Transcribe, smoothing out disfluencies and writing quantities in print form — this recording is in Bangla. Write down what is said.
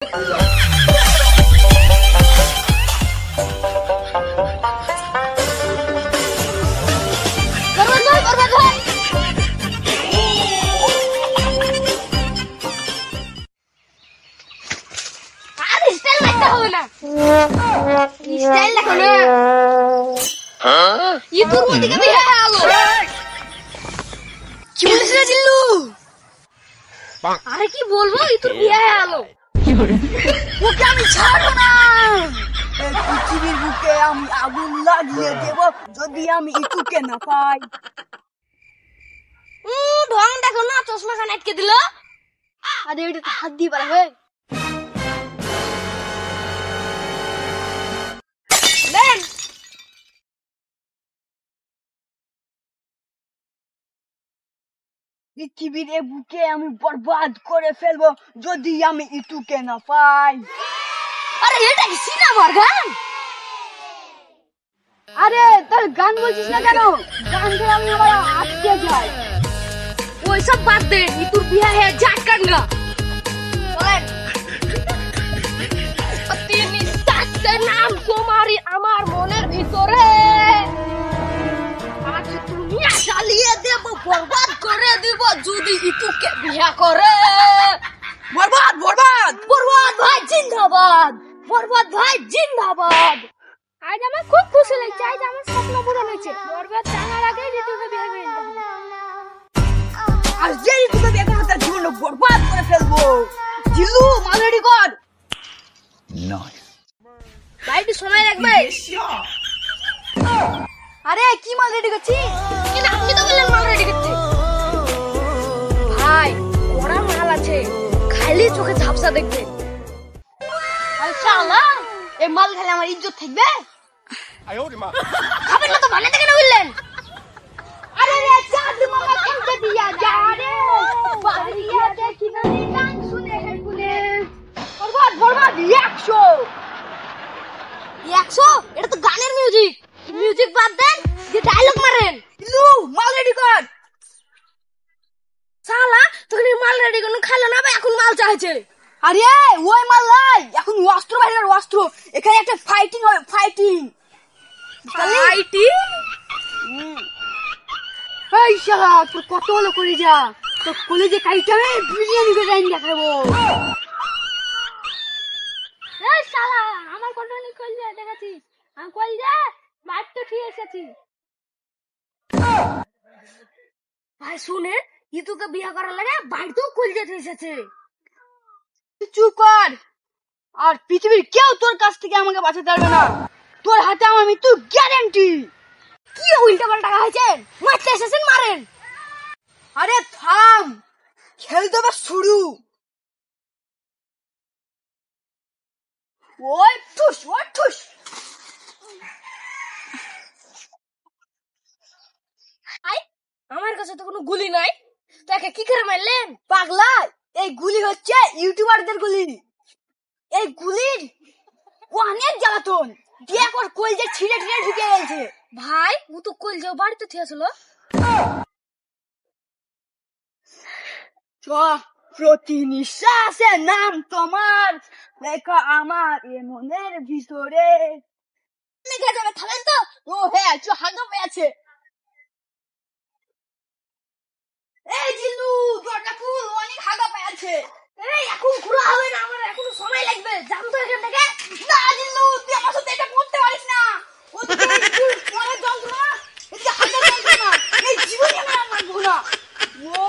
আরে কি বলবো, তোর বিয়ে আলো ওকে আমি ছাড়বো না। পৃথিবীর বুকে আমি আগুন লাগিয়ে দেব যদি আমি ইতুকে না পাই। ঢং দেখো না, চশমা খান আটকে দিল। আরে ওইটা তো হাত দিয়ে পারা হয়। পৃথিবীর বুকে আমি বরবাদ করে ফেলবো যদি আমি ইতুকে না পাই। আরে এটা কি সিনেমার গান? আরে তোর গান বলছিস না কেন? গান ধরে আমি আবার আটকে যাই। ওই সব বাদ দে, ইতুর বিয়ে হয়ে যাক কান্না। বলেন তিনি সাথে নাম তোমারই আমার মনের ভিতরে আজ তুমি জ্বালিয়ে দেব, বরবাদ করে দিব যদি ইতুকে বিয়ে করে। বরবাদ বরবাদ বরবাদ ভাই জিন্দাবাদ, বরবাদ ভাই জিন্দাবাদ। আজ আমার খুব খুশি লাগছে, আজ আমার স্বপ্ন পূরণ হয়েছে। বরবাদ জানার আগে ইতুকে বিয়ে করে নিতে হবে। আর যে ইতুকে বিয়ে করবে তার জীবন বরবাদ করে ফেলবো। জিল্লু মাল রেডি কর। নাইস ভাই, একটু সময় লাগবে। আরে কি মাল রেডি করছিস? কি না, আপনি তো বললেন মাল রেডি করছি। ভাই ওরা মাল আছে, খাইলে চোখে ঝাপসা দেখবে। আরে শালা, এই মাল খেলে আমার ইজ্জত থাকবে? খাবেন না তো বানাতে কেন বললেন? আরে রে চাঁদ মামা কিনতে দিয়া যা রে, বাড়িয়া দেখি না গান শুনে হেডফোনে। বরবাদ বরবাদ 100 100, এটা তো গানের মিউজিক। মিউজিক বাদ দেন, যে ডায়লগ মারেন। লু মাল রেডি কর। শালা তখন মাল রেডি করুন, খাইলো না ভাই, এখন মাল চাইছে। আরে ওই মাল নাই, এখন অস্ত্র বাহিনীর অস্ত্র। এখানে একটা ফাইটিং হবে, ফাইটিং ফাইটিং। এই শালা তোর কত হলো করে যা, তোর কলেজে কাইটা বিরিয়ানি করে রাইন দেখাবো। এই শালা আমার কন্ট্রোল কইলে দেখাচ্ছিস, আমি কইলে মার তো ঠিক এসেছি। ভাই শুনে, ইতুকে বিয়ে করার লাগে বাড়িতেও কইলে এসেছে। চুপ কর, আর পৃথিবীর কেউ তোর কাছ থেকে আমাকে বাঁচাতে পারবে না। তোর হাতে আমার মৃত্যু গ্যারান্টি। কি উল্টা পাল্টা হয়েছে, মারতে এসেছেন মারেন। আরে থাম, খেলতে হবে শুরু। ওই ঠুস ওই ঠুস। আমার কাছে তো কোনো গুলি নাই, তাকে কি করে মারলেন? পাগলা, এই গুলি হচ্ছে ইউটিউবারদের গুলি। এই গুলির অনেক জ্বালাতন দিয়ে কলজে ছিঁড়ে ছিঁড়ে ঢুকে গেছে। ভাই ও তো কলজে বাড়িতে থিয়েছিল। প্রতি নিঃশ্বাসে নাম তোমার লেখা আমার এ মনের ভিতরে। থামেন তো, ও হ্যাঁ হাগা পেয়েছে। এই জিল্লু দরজা খুল, অনেক হাগা পেয়েছে। এই এখন ঘোরা হবে না, আমার এখনো সময় লাগবে। জান তো এখান থেকে। না জিল্লু, তুই আমার সাথে এটা করতে পারিস না। ও তো পরে যন্ত্রণা, এই যে হাগা যন্ত্রণা, এই জীবনে আমার মারবো না। ও